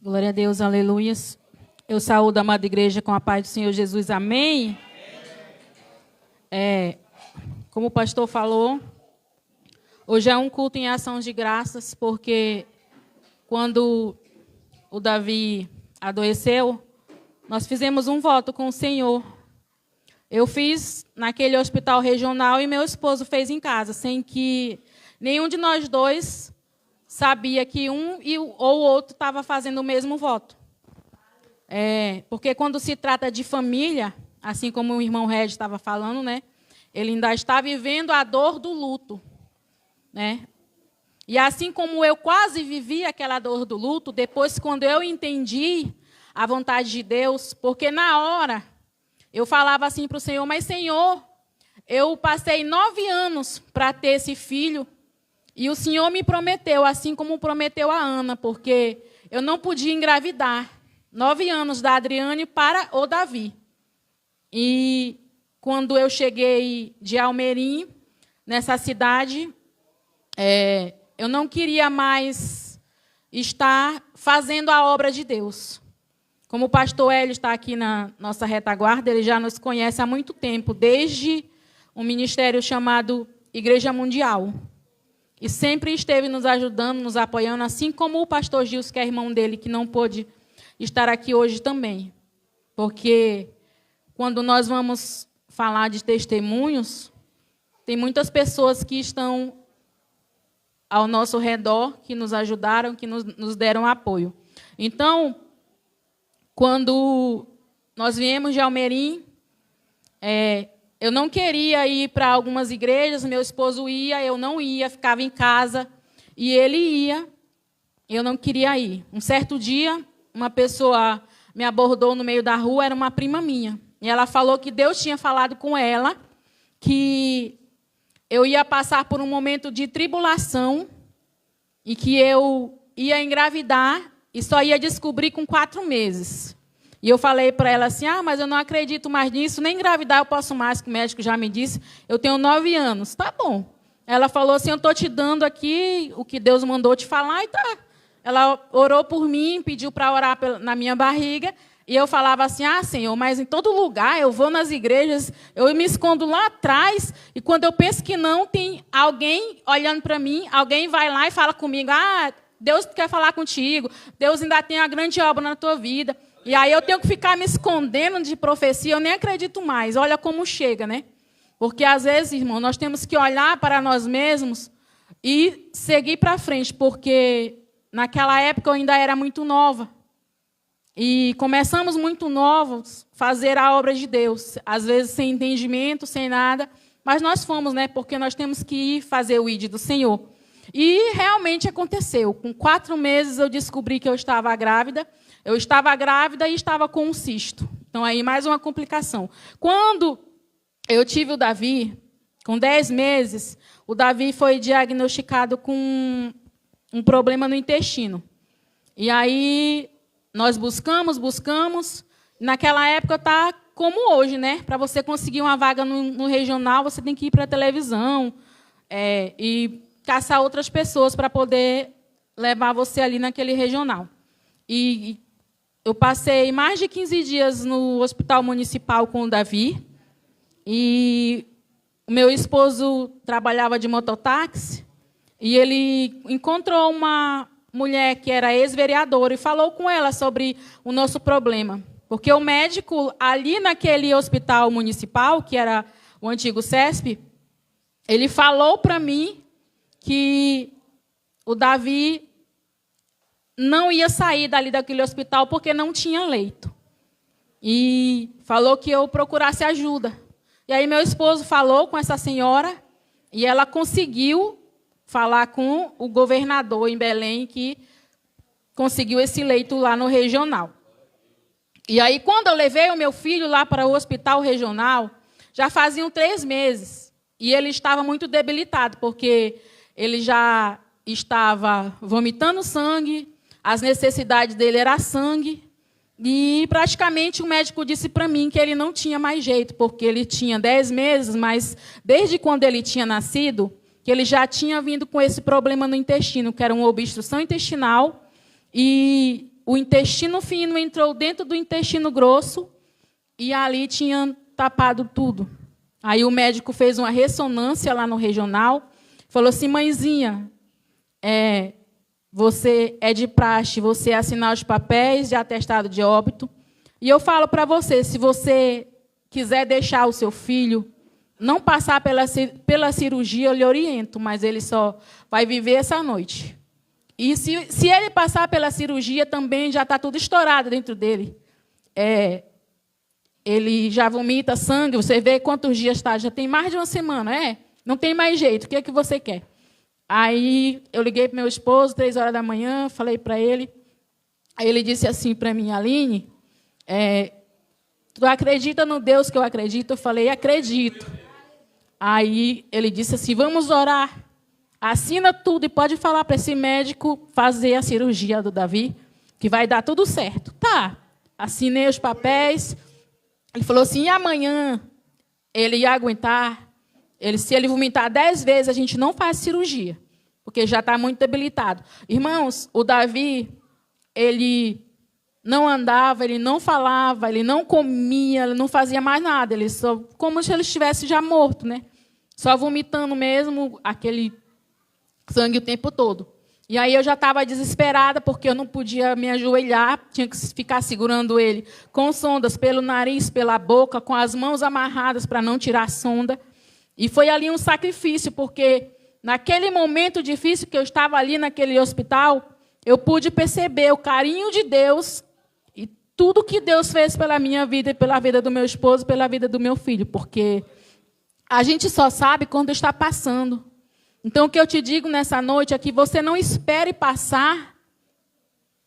Glória a Deus, aleluias. Eu saúdo a amada igreja com a paz do Senhor Jesus, amém? Como o pastor falou, hoje é um culto em ação de graças, porque quando o Davi adoeceu, nós fizemos um voto com o Senhor. Eu fiz naquele hospital regional e meu esposo fez em casa, sem que nenhum de nós dois sabia que um ou outro estava fazendo o mesmo voto. Porque quando se trata de família, assim como o irmão Red estava falando, né, ele ainda está vivendo a dor do luto, né? E assim como eu quase vivi aquela dor do luto, depois, quando eu entendi a vontade de Deus, porque na hora eu falava assim para o Senhor, mas Senhor, eu passei 9 anos para ter esse filho, e o Senhor me prometeu, assim como prometeu a Ana, porque eu não podia engravidar. 9 anos da Adriane para o Davi. E quando eu cheguei de Almerim, nessa cidade, eu não queria mais estar fazendo a obra de Deus. Como o pastor Hélio está aqui na nossa retaguarda, ele já nos conhece há muito tempo, desde um ministério chamado Igreja Mundial. E sempre esteve nos ajudando, nos apoiando, assim como o pastor Gilson, que é irmão dele, que não pôde estar aqui hoje também. Porque quando nós vamos falar de testemunhos, tem muitas pessoas que estão ao nosso redor, que nos ajudaram, que nos deram apoio. Então, quando nós viemos de Almerim, eu não queria ir para algumas igrejas, meu esposo ia, eu não ia, ficava em casa, e ele ia, eu não queria ir. Um certo dia, uma pessoa me abordou no meio da rua, era uma prima minha, e ela falou que Deus tinha falado com ela, que eu ia passar por um momento de tribulação, e que eu ia engravidar, e só ia descobrir com 4 meses. E eu falei para ela assim, mas eu não acredito mais nisso, nem engravidar eu posso mais, que o médico já me disse, eu tenho 9 anos. Tá bom. Ela falou assim, eu estou te dando aqui o que Deus mandou te falar, e tá. Ela orou por mim, pediu para orar na minha barriga, e eu falava assim, Senhor, mas em todo lugar, eu vou nas igrejas, eu me escondo lá atrás, e quando eu penso que não, tem alguém olhando para mim, alguém vai lá e fala comigo, Deus quer falar contigo, Deus ainda tem uma grande obra na tua vida. E aí eu tenho que ficar me escondendo de profecia, eu nem acredito mais. Olha como chega, né? Porque, às vezes, irmão, nós temos que olhar para nós mesmos e seguir para frente, porque naquela época eu ainda era muito nova. E começamos muito novos a fazer a obra de Deus, às vezes sem entendimento, sem nada, mas nós fomos, né? Porque nós temos que ir fazer o ID do Senhor. E realmente aconteceu. Com 4 meses eu descobri que eu estava grávida. Eu estava grávida e estava com um cisto. Então, aí, mais uma complicação. Quando eu tive o Davi, com 10 meses, o Davi foi diagnosticado com um problema no intestino. E aí, nós buscamos. Naquela época, está como hoje, né? Para você conseguir uma vaga no regional, você tem que ir para a televisão e caçar outras pessoas para poder levar você ali naquele regional. E eu passei mais de 15 dias no hospital municipal com o Davi. E o meu esposo trabalhava de mototáxi. E ele encontrou uma mulher que era ex-vereadora e falou com ela sobre o nosso problema. Porque o médico, ali naquele hospital municipal, que era o antigo CESP, ele falou para mim que o Davi não ia sair dali daquele hospital porque não tinha leito. E falou que eu procurasse ajuda. E aí meu esposo falou com essa senhora e ela conseguiu falar com o governador em Belém, que conseguiu esse leito lá no regional. E aí, quando eu levei o meu filho lá para o hospital regional, já faziam 3 meses. E ele estava muito debilitado, porque ele já estava vomitando sangue, as necessidades dele eram sangue, e praticamente o médico disse para mim que ele não tinha mais jeito, porque ele tinha 10 meses, mas desde quando ele tinha nascido, que ele já tinha vindo com esse problema no intestino, que era uma obstrução intestinal, e o intestino fino entrou dentro do intestino grosso e ali tinha tapado tudo. Aí o médico fez uma ressonância lá no regional, falou assim, mãezinha, você é de praxe, você assinar os papéis de atestado de óbito. E eu falo para você, se você quiser deixar o seu filho não passar pela cirurgia, eu lhe oriento, mas ele só vai viver essa noite. E se ele passar pela cirurgia, também já está tudo estourado dentro dele. Ele já vomita sangue, você vê quantos dias está, já tem mais de uma semana, não tem mais jeito, o que é que você quer? Aí eu liguei para meu esposo, 3h da manhã, falei para ele, aí ele disse assim para mim, Aline, tu acredita no Deus que eu acredito? Eu falei, acredito. Aí ele disse assim, vamos orar. Assina tudo e pode falar para esse médico fazer a cirurgia do Davi, que vai dar tudo certo. Tá, assinei os papéis. Ele falou assim, e amanhã ele ia aguentar? Se ele vomitar 10 vezes, a gente não faz cirurgia, porque já está muito debilitado. Irmãos, o Davi, ele não andava, ele não falava, ele não comia, ele não fazia mais nada. Ele só, como se ele estivesse já morto, né? Só vomitando mesmo aquele sangue o tempo todo. E aí eu já estava desesperada, porque eu não podia me ajoelhar, tinha que ficar segurando ele com sondas pelo nariz, pela boca, com as mãos amarradas para não tirar a sonda. E foi ali um sacrifício, porque naquele momento difícil que eu estava ali naquele hospital, eu pude perceber o carinho de Deus e tudo que Deus fez pela minha vida, e pela vida do meu esposo, pela vida do meu filho, porque a gente só sabe quando está passando. Então, o que eu te digo nessa noite é que você não espere passar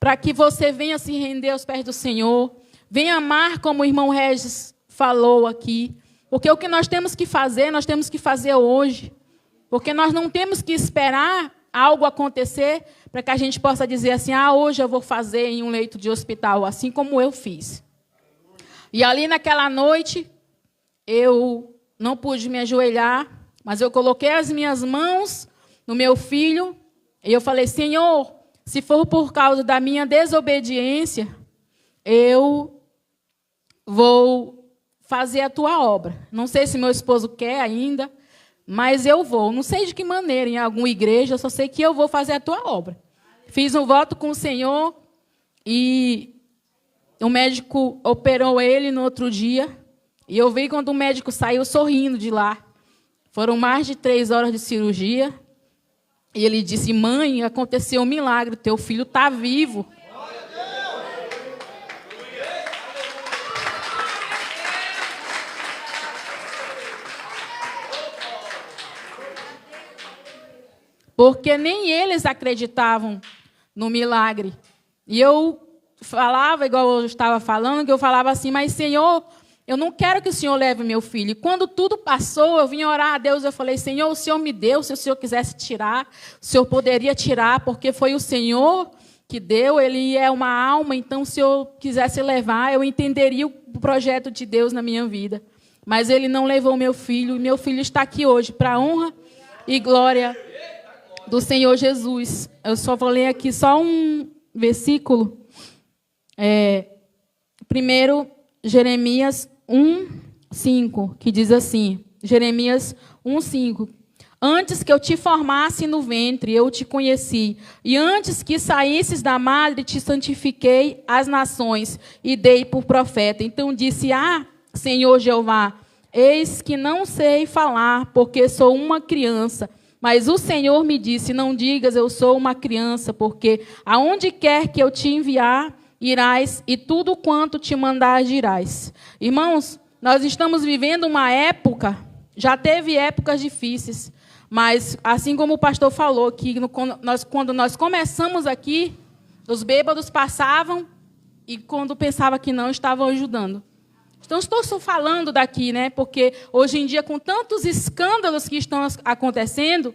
para que você venha se render aos pés do Senhor, venha amar como o irmão Regis falou aqui, porque o que nós temos que fazer hoje, porque nós não temos que esperar algo acontecer para que a gente possa dizer assim, hoje eu vou fazer em um leito de hospital, assim como eu fiz. E ali naquela noite, eu não pude me ajoelhar, mas eu coloquei as minhas mãos no meu filho e eu falei, Senhor, se for por causa da minha desobediência, eu vou fazer a tua obra. Não sei se meu esposo quer ainda, mas eu vou. Não sei de que maneira, em alguma igreja, eu só sei que eu vou fazer a tua obra. Fiz um voto com o Senhor e o médico operou ele no outro dia. E eu vi quando o médico saiu sorrindo de lá. Foram mais de 3 horas de cirurgia. E ele disse, mãe, aconteceu um milagre, teu filho está vivo. Porque nem eles acreditavam no milagre. E eu falava, igual eu estava falando, que eu falava assim, mas Senhor, eu não quero que o Senhor leve meu filho. E quando tudo passou, eu vim orar a Deus, eu falei, Senhor, o Senhor me deu, se o Senhor quisesse tirar, o Senhor poderia tirar, porque foi o Senhor que deu, ele é uma alma, então se eu quisesse levar, eu entenderia o projeto de Deus na minha vida. Mas ele não levou meu filho, e meu filho está aqui hoje, para a honra e glória do Senhor Jesus. Eu só vou ler aqui só um versículo. Primeiro, Jeremias 1:5, que diz assim, Jeremias 1:5. Antes que eu te formasse no ventre, eu te conheci. E antes que saísses da madre, te santifiquei as nações e dei por profeta. Então disse, Senhor Jeová, eis que não sei falar, porque sou uma criança. Mas o Senhor me disse, não digas, eu sou uma criança, porque aonde quer que eu te enviar, irás, e tudo quanto te mandar dirás. Irmãos, nós estamos vivendo uma época, já teve épocas difíceis, mas assim como o pastor falou, que quando nós começamos aqui, os bêbados passavam e quando pensava que não, estavam ajudando. Então, estou só falando daqui, né? Porque hoje em dia, com tantos escândalos que estão acontecendo,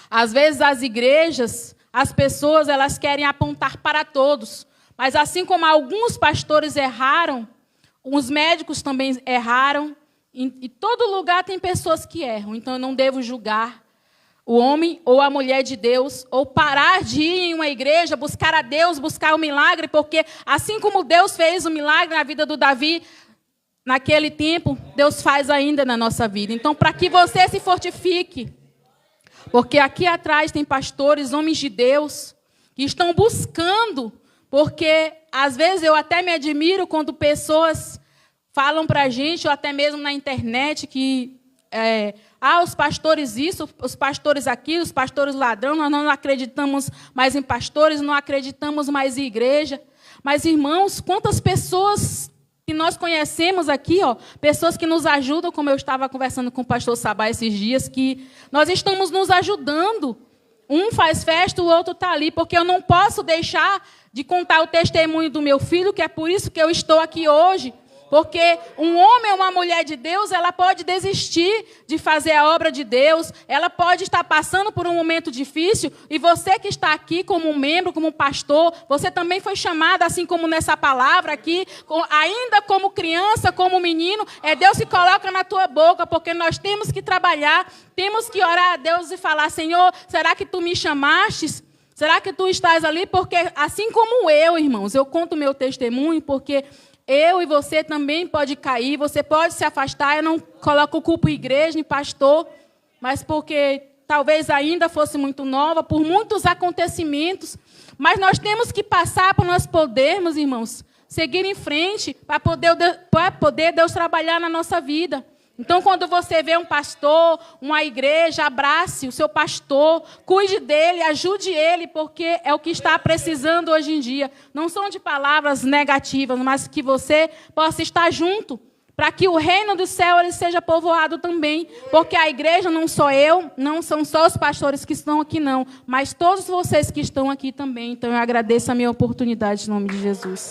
às vezes as igrejas, as pessoas, elas querem apontar para todos. Mas assim como alguns pastores erraram, os médicos também erraram. Em todo lugar tem pessoas que erram. Então, eu não devo julgar o homem ou a mulher de Deus, ou parar de ir em uma igreja, buscar a Deus, buscar o milagre, porque assim como Deus fez o milagre na vida do Davi, naquele tempo, Deus faz ainda na nossa vida. Então, para que você se fortifique, porque aqui atrás tem pastores, homens de Deus, que estão buscando, porque às vezes eu até me admiro quando pessoas falam para a gente, ou até mesmo na internet, que os pastores isso, os pastores aquilo, os pastores ladrão, nós não acreditamos mais em pastores, não acreditamos mais em igreja. Mas, irmãos, quantas pessoas que nós conhecemos aqui, pessoas que nos ajudam, como eu estava conversando com o pastor Sabá esses dias, que nós estamos nos ajudando. Um faz festa, o outro está ali, porque eu não posso deixar de contar o testemunho do meu filho, que é por isso que eu estou aqui hoje. Porque um homem ou uma mulher de Deus, ela pode desistir de fazer a obra de Deus, ela pode estar passando por um momento difícil, e você que está aqui como um membro, como um pastor, você também foi chamado, assim como nessa palavra aqui, ainda como criança, como menino, é Deus que coloca na tua boca, porque nós temos que trabalhar, temos que orar a Deus e falar: Senhor, será que tu me chamastes? Será que tu estás ali? Porque assim como eu, irmãos, eu conto o meu testemunho, porque eu e você também pode cair, você pode se afastar. Eu não coloco culpa em igreja, em pastor, mas porque talvez ainda fosse muito nova, por muitos acontecimentos. Mas nós temos que passar para nós podermos, irmãos, seguir em frente, para poder Deus trabalhar na nossa vida. Então, quando você vê um pastor, uma igreja, abrace o seu pastor, cuide dele, ajude ele, porque é o que está precisando hoje em dia. Não são de palavras negativas, mas que você possa estar junto, para que o reino do céu ele seja povoado também. Porque a igreja não sou eu, não são só os pastores que estão aqui, não, mas todos vocês que estão aqui também. Então, eu agradeço a minha oportunidade em nome de Jesus.